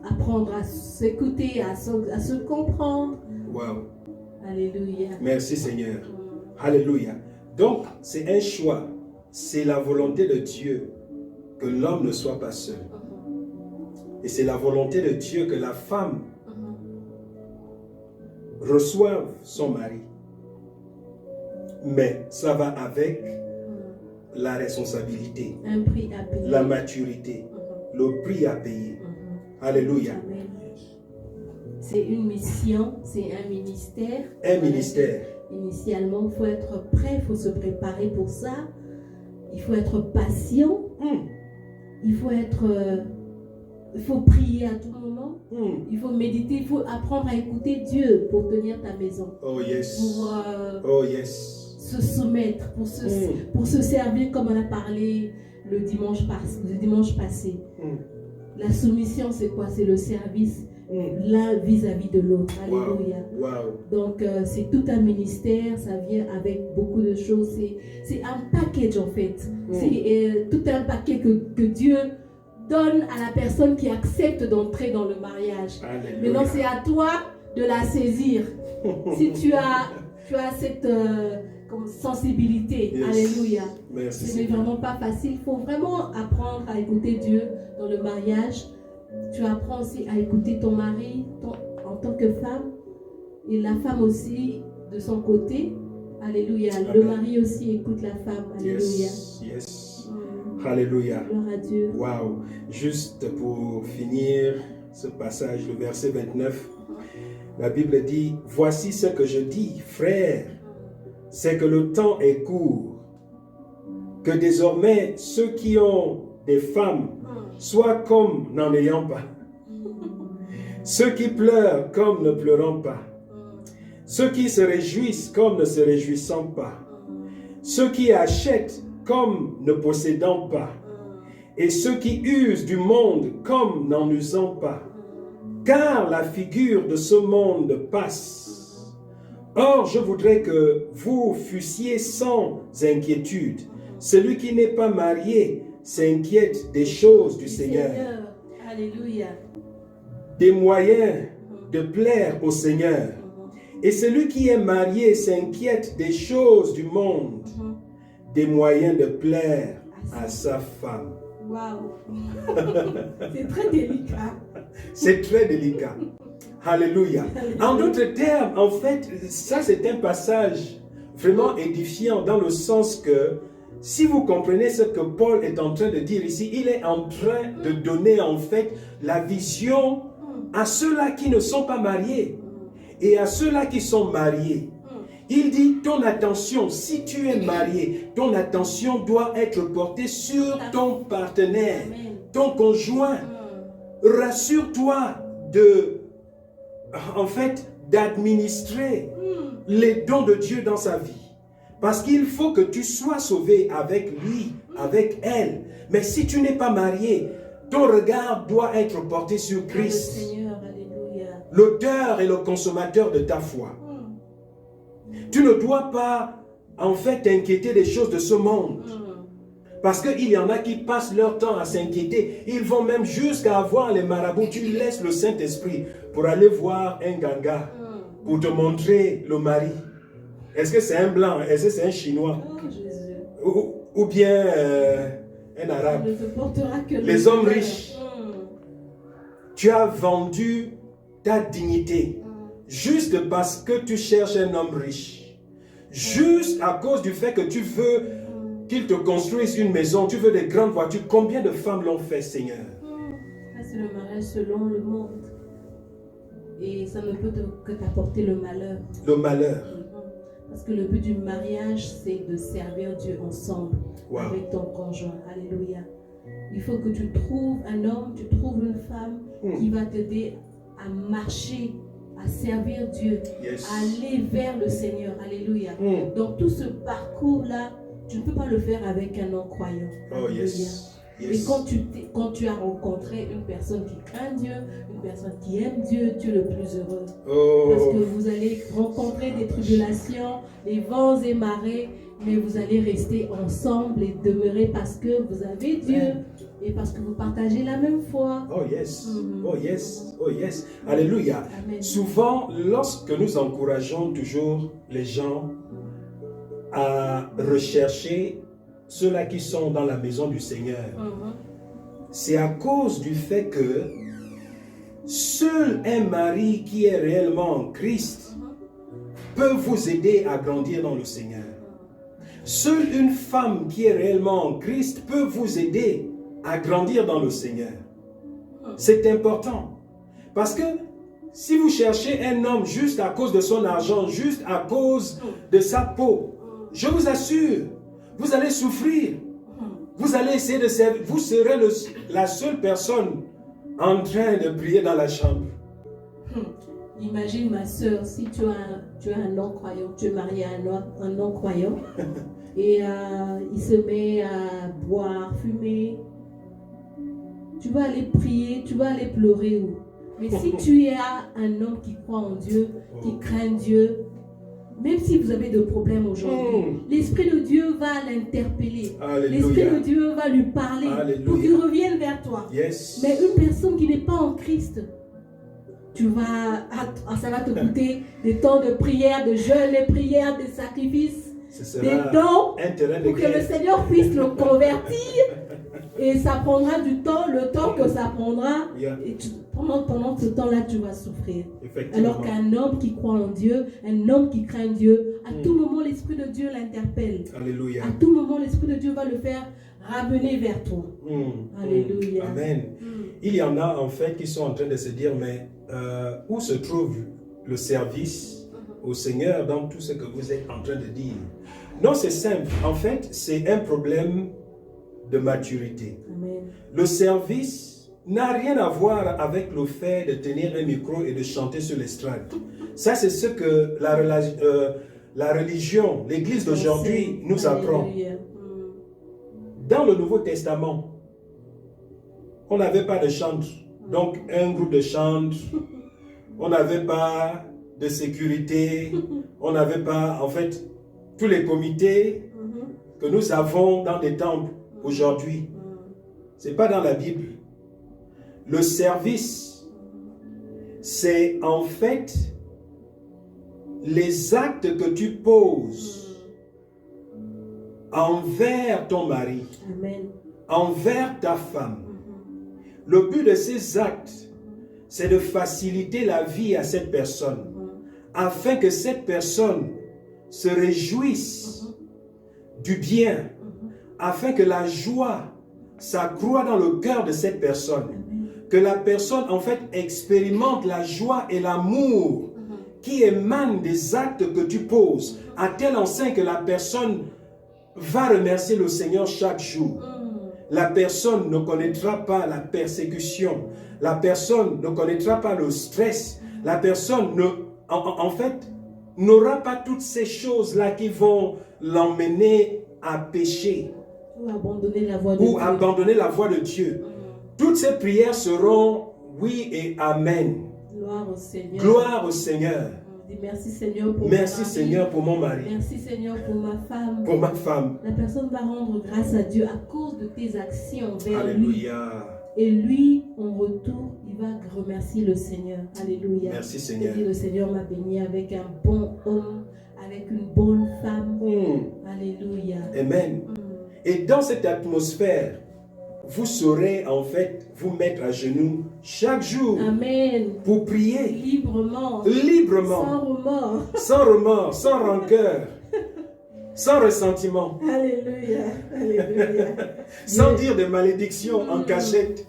apprendre à s'écouter, à se comprendre. Wow. Alléluia. Merci Seigneur. Alléluia. Donc, c'est un choix. C'est la volonté de Dieu que l'homme ne soit pas seul. Et c'est la volonté de Dieu que la femme reçoive son mari. Mais ça va avec la responsabilité, Un prix à payer. la maturité, le prix à payer. Alléluia. Amen. C'est une mission, c'est un ministère. Un ministère. Initialement, il faut être prêt, il faut se préparer pour ça. Il faut être patient. Il faut prier à tout moment. Il faut méditer, il faut apprendre à écouter Dieu pour tenir ta maison. Oh yes. Pour Oh yes. se soumettre, pour se servir comme on a parlé le dimanche passé. La soumission, c'est quoi? C'est le service l'un vis-à-vis de l'autre. Alléluia. Wow. Donc, c'est tout un ministère, ça vient avec beaucoup de choses. C'est un package en fait. C'est tout un paquet que Dieu donne à la personne qui accepte d'entrer dans le mariage. Alléluia. Maintenant, c'est à toi de la saisir. Si tu as cette sensibilité. Yes. Alléluia. Merci. Ce n'est vraiment pas facile. Il faut vraiment apprendre à écouter Dieu dans le mariage. Tu apprends aussi à écouter ton mari en tant que femme. Et la femme aussi de son côté. Alléluia. Amen. Le mari aussi écoute la femme. Alléluia. Yes. Alléluia. Gloire à Dieu. Wow. Juste pour finir ce passage, le verset 29, la Bible dit, voici ce que je dis, frères, c'est que le temps est court, que désormais ceux qui ont des femmes soient comme n'en ayant pas, ceux qui pleurent comme ne pleurant pas, ceux qui se réjouissent comme ne se réjouissant pas, ceux qui achètent comme ne possédant pas, et ceux qui usent du monde comme n'en usant pas, car la figure de ce monde passe. Or, je voudrais que vous fussiez sans inquiétude. Celui qui n'est pas marié s'inquiète des choses du Seigneur, Alléluia. des moyens de plaire au Seigneur. Et celui qui est marié s'inquiète des choses du monde, des moyens de plaire à sa femme. Waouh. C'est très délicat. C'est très délicat. Alléluia. En d'autres termes, en fait, ça c'est un passage vraiment édifiant dans le sens que si vous comprenez ce que Paul est en train de dire ici, il est en train de donner en fait la vision à ceux-là qui ne sont pas mariés et à ceux-là qui sont mariés. Il dit, ton attention, si tu es marié, ton attention doit être portée sur ton partenaire, ton conjoint. Rassure-toi d'administrer les dons de Dieu dans sa vie. Parce qu'il faut que tu sois sauvé avec lui, avec elle. Mais si tu n'es pas marié, ton regard doit être porté sur Christ, Seigneur, alléluia. l'auteur et le consommateur de ta foi. Tu ne dois pas, en fait, t'inquiéter des choses de ce monde. Parce qu'il y en a qui passent leur temps à s'inquiéter. Ils vont même jusqu'à avoir les marabouts. Tu laisses le Saint-Esprit pour aller voir un ganga, pour te montrer le mari. Est-ce que c'est un blanc? Est-ce que c'est un chinois? Oh, Jésus. Ou bien un Ça arabe? ne te portera que Les hommes riches. Mm. Tu as vendu ta dignité juste parce que tu cherches un homme riche. Juste à cause du fait que tu veux qu'il te construise une maison, tu veux des grandes voitures. Combien de femmes l'ont fait, Seigneur? Ça, c'est le mariage selon le monde. Et ça ne peut que t'apporter le malheur. Le malheur. Parce que le but du mariage, c'est de servir Dieu ensemble, Wow. avec ton conjoint. Alléluia. Il faut que tu trouves un homme, tu trouves une femme qui va t'aider à marcher, à servir Dieu, Yes. à aller vers le Seigneur. Alléluia. Donc tout ce parcours-là, tu ne peux pas le faire avec un non-croyant. Oh, Alléluia. yes. Et Yes. quand tu as rencontré une personne qui craint Dieu, une personne qui aime Dieu, tu es le plus heureux. Parce que Oh. vous allez rencontrer des tribulations, des vents et marées, mais vous allez rester ensemble et demeurer parce que vous avez Dieu et parce que vous partagez la même foi. Oh yes, Mhm. oh yes, oh yes. Alléluia. Amen. Souvent, lorsque nous encourageons toujours les gens à rechercher ceux-là qui sont dans la maison du Seigneur, Mhm. c'est à cause du fait que seul un mari qui est réellement en Christ peut vous aider à grandir dans le Seigneur. Seule une femme qui est réellement en Christ peut vous aider à grandir dans le Seigneur. C'est important. Parce que si vous cherchez un homme juste à cause de son argent, juste à cause de sa peau, je vous assure, vous allez souffrir. Vous allez essayer de servir. Vous serez la seule personne en train de prier dans la chambre. Imagine ma soeur, si tu as un non-croyant, tu es marié à un non-croyant et il se met à boire, fumer, tu vas aller prier, tu vas aller pleurer où? Mais si tu as un homme qui croit en Dieu, qui craint Dieu, même si vous avez des problèmes aujourd'hui, l'Esprit de Dieu va l'interpeller. L'Esprit de Dieu va lui parler pour qu'il revienne vers toi. Yes. Mais une personne qui n'est pas en Christ, ça va te coûter des temps de prière, de jeûne, des prières, des sacrifices, des dons pour que le Seigneur puisse le convertir. Et ça prendra du temps, le temps que ça prendra. Et pendant ce temps-là, tu vas souffrir. Alors qu'un homme qui croit en Dieu, un homme qui craint Dieu, à tout moment, l'Esprit de Dieu l'interpelle. Alléluia. À tout moment, l'Esprit de Dieu va le faire ramener vers toi. Alléluia. Amen. Il y en a en fait qui sont en train de se dire, mais où se trouve le service au Seigneur dans tout ce que vous êtes en train de dire? Non, c'est simple. En fait, c'est un problème de maturité. Amen. Le service n'a rien à voir avec le fait de tenir un micro et de chanter sur l'estrade. Ça, c'est ce que la religion, l'Église d'aujourd'hui nous apprend. Dans le Nouveau Testament, on n'avait pas de chantre. Donc, un groupe de chantre, on n'avait pas de sécurité, on n'avait pas, en fait, tous les comités que nous avons dans des temples aujourd'hui. Ce n'est pas dans la Bible. Le service, c'est en fait les actes que tu poses envers ton mari, Amen. envers ta femme. Le but de ces actes, c'est de faciliter la vie à cette personne, afin que cette personne se réjouisse du bien, afin que la joie s'accroît dans le cœur de cette personne, que la personne en fait expérimente la joie et l'amour qui émanent des actes que tu poses, à tel enseigne que la personne va remercier le Seigneur chaque jour. La personne ne connaîtra pas la persécution, la personne ne connaîtra pas le stress, la personne en fait n'aura pas toutes ces choses-là qui vont l'emmener à pécher Ou abandonner la voie de ou Dieu. abandonner la voie de Dieu. Toutes ces prières seront oui et amen. Gloire au Seigneur. Gloire au Seigneur. Dis merci Seigneur pour Merci mon mari. Seigneur pour mon mari, Merci Seigneur pour ma femme. pour ma femme. La personne va rendre grâce à Dieu à cause de tes actions envers lui. Alléluia. Et lui, en retour, il va remercier le Seigneur. Alléluia. Merci Seigneur. Et le Seigneur m'a béni avec un bon homme, un avec une bonne femme. Alléluia. Amen. Et dans cette atmosphère, vous saurez en fait vous mettre à genoux chaque jour. Amen. Pour prier. Librement. Librement. Sans remords. Sans remords, sans rancœur. Sans ressentiment. Alléluia. Alléluia. Sans dire des malédictions en cachette.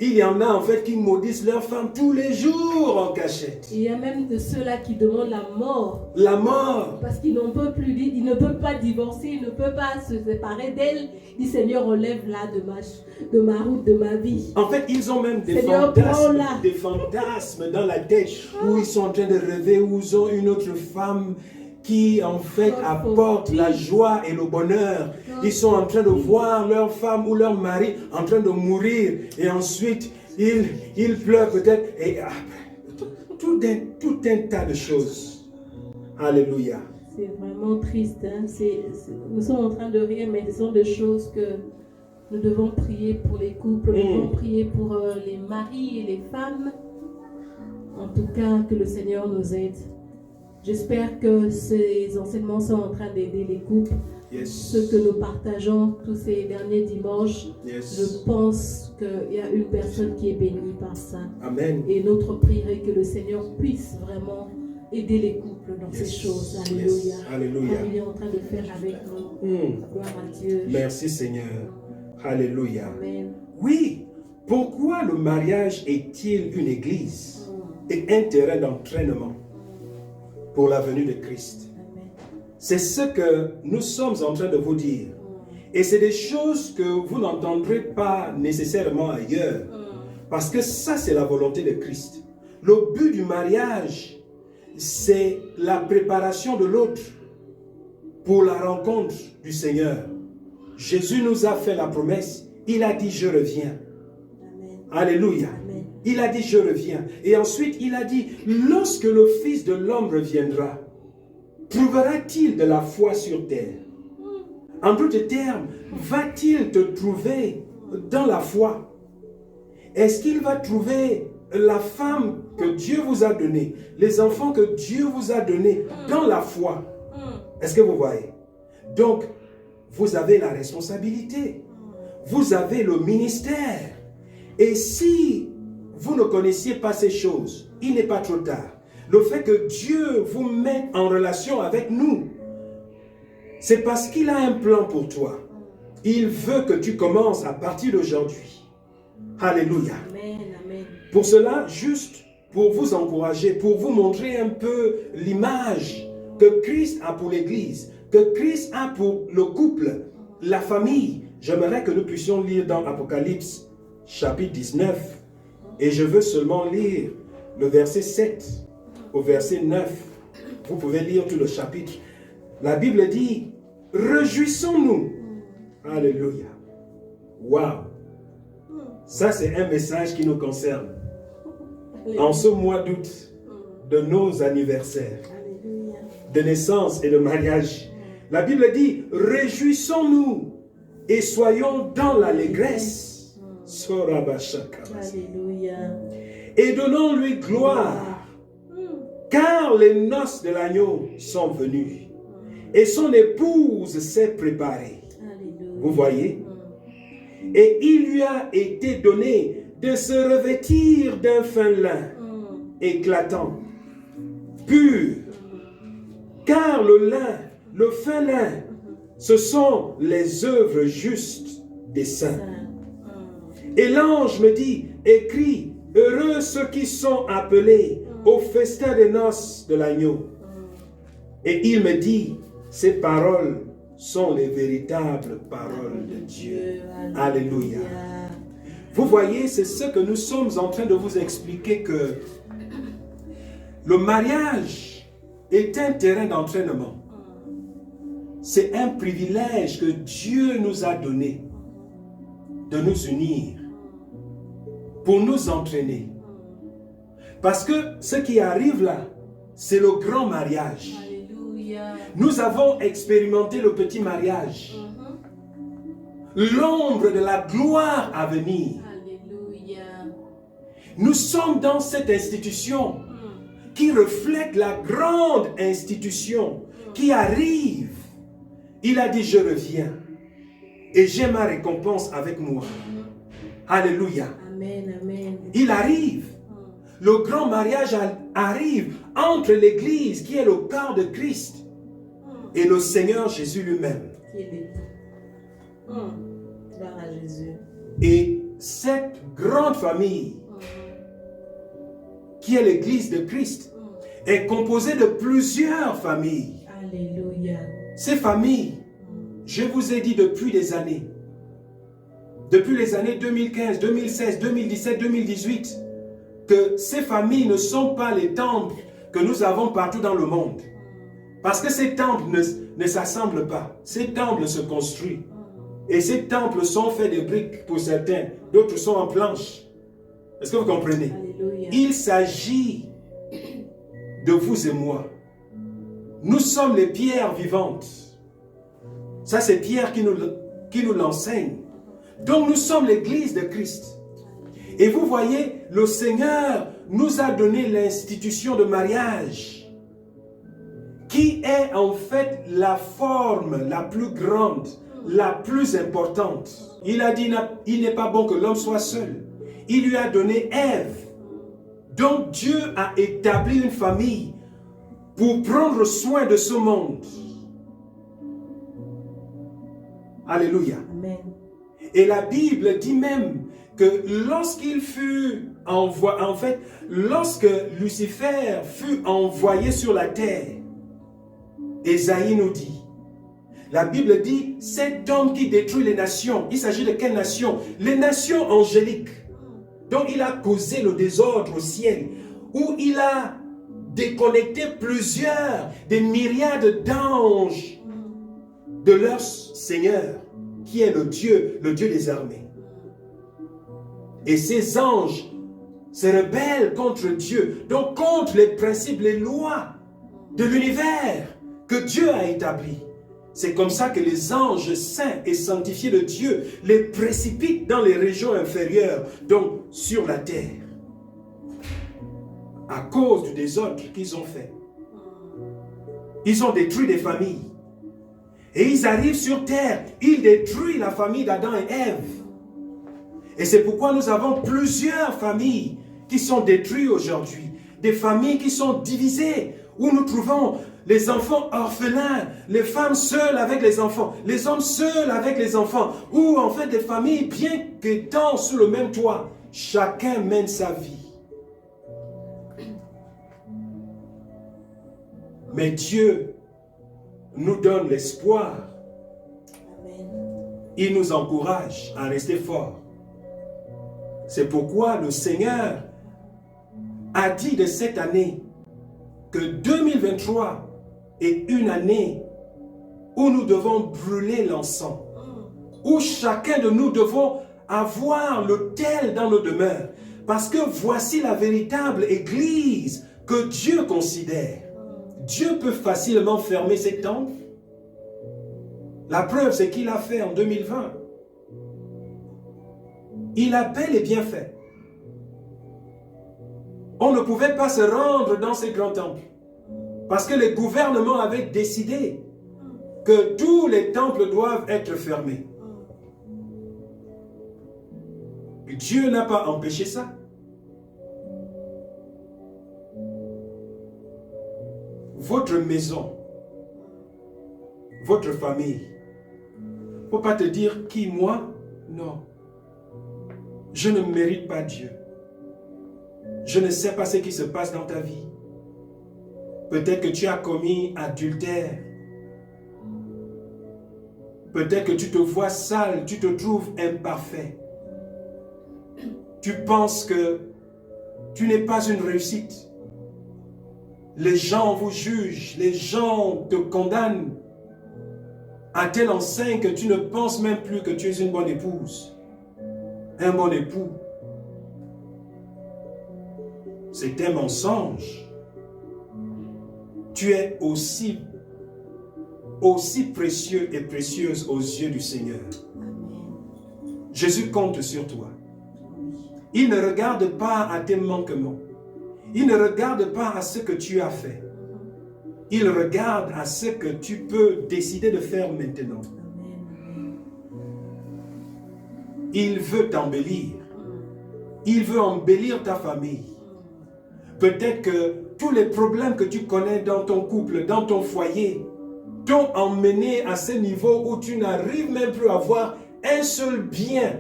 Il y en a en fait qui maudissent leurs femmes tous les jours en cachette. Il y a même de ceux-là qui demandent la mort. La mort. Parce qu'ils n'en peuvent plus, ils ne peuvent pas divorcer, ils ne peuvent pas se séparer d'elle. Ils disent Seigneur, relève-la de ma route, de ma vie. En fait, ils ont même Seigneur, des fantasmes dans la tête où ils sont en train de rêver, où ils ont une autre femme qui en fait apporte la joie et le bonheur. Ils sont en train de voir leur femme ou leur mari en train de mourir et ensuite ils pleurent peut-être et tout un tas de choses. Alléluia. C'est vraiment triste. Hein? Nous sommes en train de rire, mais ce sont des choses que nous devons prier pour les couples, nous devons prier pour les maris et les femmes. En tout cas, que le Seigneur nous aide. J'espère que ces enseignements sont en train d'aider les couples. Yes. Ceux que nous partageons tous ces derniers dimanches, Yes. je pense qu'il y a une personne qui est bénie par ça. Amen. Et notre prière est que le Seigneur puisse vraiment aider les couples dans ces choses. Alléluia. Yes. Alléluia. Comme il est en train de faire avec nous. Gloire à Dieu. Merci Seigneur. Alléluia. Amen. Oui. Pourquoi le mariage est-il une église et un terrain d'entraînement pour la venue de Christ? C'est ce que nous sommes en train de vous dire. Et c'est des choses que vous n'entendrez pas nécessairement ailleurs. Parce que ça, c'est la volonté de Christ. Le but du mariage, c'est la préparation de l'autre pour la rencontre du Seigneur. Jésus nous a fait la promesse. Il a dit, je reviens. Amen. Alléluia. Amen. Il a dit, je reviens. Et ensuite, il a dit, lorsque le Fils de l'homme reviendra, trouvera-t-il de la foi sur terre? En d'autres termes, va-t-il te trouver dans la foi? Est-ce qu'il va trouver la femme que Dieu vous a donnée, les enfants que Dieu vous a donnés dans la foi? Est-ce que vous voyez? Donc, vous avez la responsabilité. Vous avez le ministère. Et si vous ne connaissiez pas ces choses, il n'est pas trop tard. Le fait que Dieu vous mette en relation avec nous, c'est parce qu'il a un plan pour toi. Il veut que tu commences à partir d'aujourd'hui. Alléluia. Amen. Amen. Pour cela, juste pour vous encourager, pour vous montrer un peu l'image que Christ a pour l'Église, que Christ a pour le couple, la famille, j'aimerais que nous puissions lire dans Apocalypse chapitre 19. Et je veux seulement lire le verset 7 au verset 9. Vous pouvez lire tout le chapitre. La Bible dit, réjouissons-nous. Alléluia. Waouh. Ça, c'est un message qui nous concerne. En ce mois d'août, de nos anniversaires, Alléluia. de naissance et de mariage. La Bible dit, réjouissons-nous et soyons dans l'allégresse. Alléluia. Et donnons-lui gloire. Car les noces de l'agneau sont venues et son épouse s'est préparée. Alléluia. Vous voyez? Et il lui a été donné de se revêtir d'un fin lin éclatant, pur. Car le lin, le fin lin, ce sont les œuvres justes des saints. Et l'ange me dit, écris, heureux ceux qui sont appelés au festin des noces de l'agneau. Et il me dit, ces paroles sont les véritables paroles de Dieu. Alléluia. Vous voyez, c'est ce que nous sommes en train de vous expliquer, que le mariage est un terrain d'entraînement. C'est un privilège que Dieu nous a donné de nous unir pour nous entraîner. Parce que ce qui arrive là, c'est le grand mariage. Alléluia. Nous avons expérimenté le petit mariage. L'ombre de la gloire à venir. Alléluia. Nous sommes dans cette institution qui reflète la grande institution qui arrive. Il a dit, je reviens et j'ai ma récompense avec moi. Alléluia. Amen, amen. Il arrive. Le grand mariage arrive entre l'Église qui est le corps de Christ et le Seigneur Jésus lui-même. Qui est l'époux. Gloire à Jésus. Et cette grande famille qui est l'Église de Christ est composée de plusieurs familles. Alléluia. Ces familles, je vous ai dit depuis des années, depuis les années 2015, 2016, 2017, 2018, que ces familles ne sont pas les temples que nous avons partout dans le monde. Parce que ces temples ne s'assemblent pas. Ces temples se construisent. Et ces temples sont faits de briques pour certains, d'autres sont en planches. Est-ce que vous comprenez? Alléluia. Il s'agit de vous et moi. Nous sommes les pierres vivantes. Ça, c'est Pierre qui nous l'enseigne. Donc, nous sommes l'Église de Christ. Et vous voyez, le Seigneur nous a donné l'institution de mariage, qui est en fait la forme la plus grande, la plus importante. Il a dit, il n'est pas bon que l'homme soit seul. Il lui a donné Ève. Donc, Dieu a établi une famille pour prendre soin de ce monde. Alléluia. Amen. Et la Bible dit même que lorsqu'il fut lorsque Lucifer fut envoyé sur la terre, Ésaïe nous dit, la Bible dit, cet homme qui détruit les nations, il s'agit de quelles nations? Les nations angéliques. Donc il a causé le désordre au ciel, où il a déconnecté des myriades d'anges de leur Seigneur, qui est le Dieu des armées. Et ces anges se rebellent contre Dieu, donc contre les principes, les lois de l'univers que Dieu a établis. C'est comme ça que les anges saints et sanctifiés de Dieu les précipitent dans les régions inférieures, donc sur la terre, à cause du désordre qu'ils ont fait. Ils ont détruit des familles. Et ils arrivent sur terre, ils détruisent la famille d'Adam et Ève. Et c'est pourquoi nous avons plusieurs familles qui sont détruites aujourd'hui. Des familles qui sont divisées, où nous trouvons les enfants orphelins, les femmes seules avec les enfants, les hommes seuls avec les enfants, ou en fait des familles bien qu'étant sous le même toit, chacun mène sa vie. Mais Dieu nous donne l'espoir. Amen. Il nous encourage à rester forts. C'est pourquoi le Seigneur a dit de cette année que 2023 est une année où nous devons brûler l'encens, où chacun de nous devons avoir l'autel dans nos demeures, parce que voici la véritable église que Dieu considère. Dieu peut facilement fermer ses temples. La preuve, c'est qu'il a fait en 2020. Il a bel et bien fait. On ne pouvait pas se rendre dans ces grands temples, parce que les gouvernements avaient décidé que tous les temples doivent être fermés. Dieu n'a pas empêché ça. Votre maison, votre famille, il ne faut pas te dire qui, moi? Non. Je ne mérite pas Dieu. Je ne sais pas ce qui se passe dans ta vie. Peut-être que tu as commis adultère. Peut-être que tu te vois sale, tu te trouves imparfait. Tu penses que tu n'es pas une réussite. Les gens vous jugent, les gens te condamnent à telle enseigne que tu ne penses même plus que tu es une bonne épouse, un bon époux. C'est un mensonge. Tu es aussi précieux et précieuse aux yeux du Seigneur. Jésus compte sur toi. Il ne regarde pas à tes manquements. Il ne regarde pas à ce que tu as fait. Il regarde à ce que tu peux décider de faire maintenant. Il veut t'embellir. Il veut embellir ta famille. Peut-être que tous les problèmes que tu connais dans ton couple, dans ton foyer, t'ont emmené à ce niveau où tu n'arrives même plus à voir un seul bien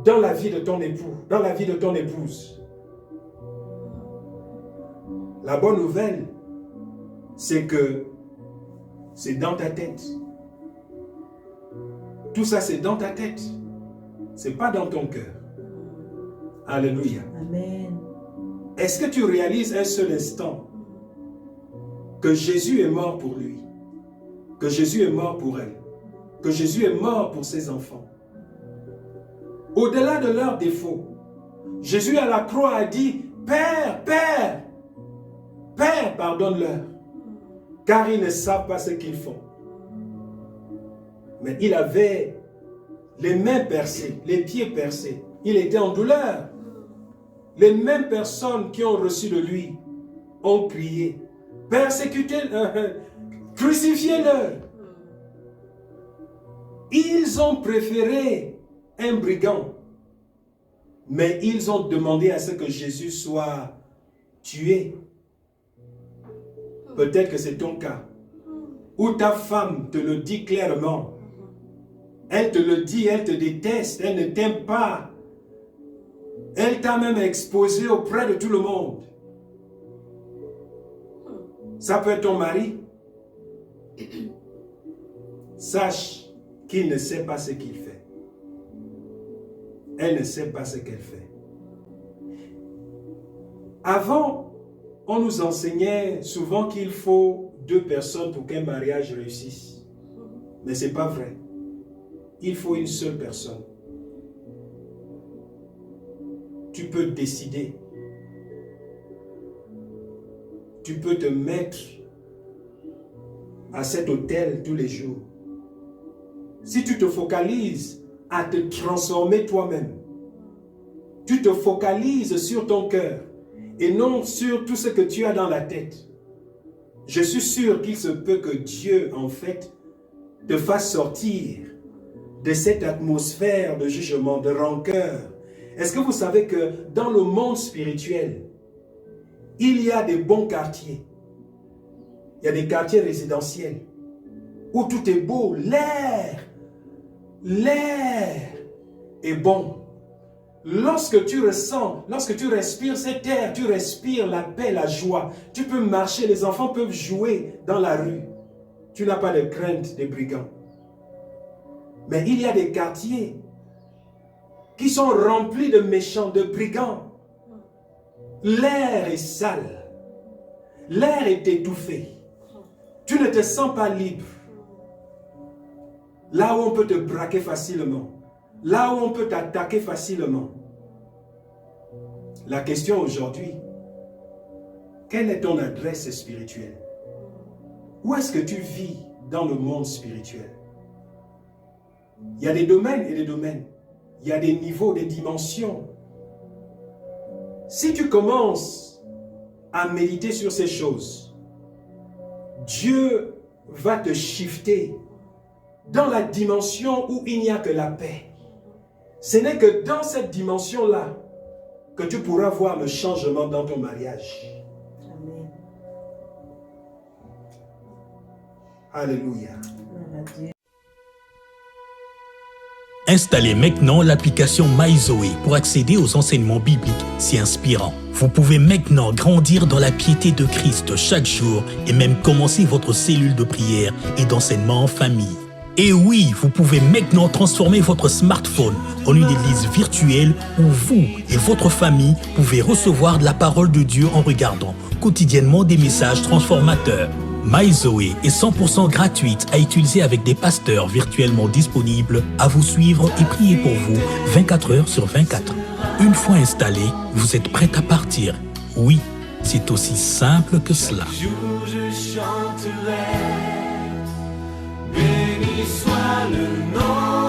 dans la vie de ton époux, dans la vie de ton épouse. La bonne nouvelle, c'est que c'est dans ta tête. Tout ça, c'est dans ta tête. C'est pas dans ton cœur. Alléluia. Amen. Est-ce que tu réalises un seul instant que Jésus est mort pour lui, que Jésus est mort pour elle, que Jésus est mort pour ses enfants? Au-delà de leurs défauts, Jésus à la croix a dit, Père, Père, Père, pardonne-leur, car ils ne savent pas ce qu'ils font. Mais il avait les mains percées, les pieds percés. Il était en douleur. Les mêmes personnes qui ont reçu de lui ont crié, persécutez-le, crucifiez-le. Ils ont préféré un brigand, mais ils ont demandé à ce que Jésus soit tué. Peut-être que c'est ton cas, où ta femme te le dit clairement. Elle te le dit, elle te déteste, elle ne t'aime pas. Elle t'a même exposé auprès de tout le monde. Ça peut être ton mari. Sache qu'il ne sait pas ce qu'il fait. Elle ne sait pas ce qu'elle fait. Avant, on nous enseignait souvent qu'il faut 2 personnes pour qu'un mariage réussisse. Mais ce n'est pas vrai. Il faut une seule personne. Tu peux décider. Tu peux te mettre à cet autel tous les jours. Si tu te focalises à te transformer toi-même, tu te focalises sur ton cœur et non sur tout ce que tu as dans la tête, je suis sûr qu'il se peut que Dieu, en fait, te fasse sortir de cette atmosphère de jugement, de rancœur. Est-ce que vous savez que dans le monde spirituel, il y a des bons quartiers. Il y a des quartiers résidentiels où tout est beau, l'air est bon. Lorsque tu ressens, lorsque tu respires cet air, tu respires la paix, la joie. Tu peux marcher, les enfants peuvent jouer dans la rue. Tu n'as pas de crainte des brigands. Mais il y a des quartiers qui sont remplis de méchants, de brigands. L'air est sale. L'air est étouffé. Tu ne te sens pas libre. Là où on peut te braquer facilement. Là où on peut t'attaquer facilement. La question aujourd'hui, quelle est ton adresse spirituelle? Où est-ce que tu vis dans le monde spirituel? Il y a des domaines et des domaines. Il y a des niveaux, des dimensions. Si tu commences à méditer sur ces choses, Dieu va te shifter dans la dimension où il n'y a que la paix. Ce n'est que dans cette dimension-là que tu pourras voir le changement dans ton mariage. Amen. Alléluia. Installez maintenant l'application MyZoé pour accéder aux enseignements bibliques si inspirants. Vous pouvez maintenant grandir dans la piété de Christ chaque jour et même commencer votre cellule de prière et d'enseignement en famille. Et oui, vous pouvez maintenant transformer votre smartphone en une église virtuelle où vous et votre famille pouvez recevoir de la parole de Dieu en regardant quotidiennement des messages transformateurs. MyZoé est 100% gratuite à utiliser avec des pasteurs virtuellement disponibles à vous suivre et prier pour vous 24 heures sur 24. Une fois installé, vous êtes prêt à partir. Oui, c'est aussi simple que cela. Chaque jour je chanterai, béni soit le nom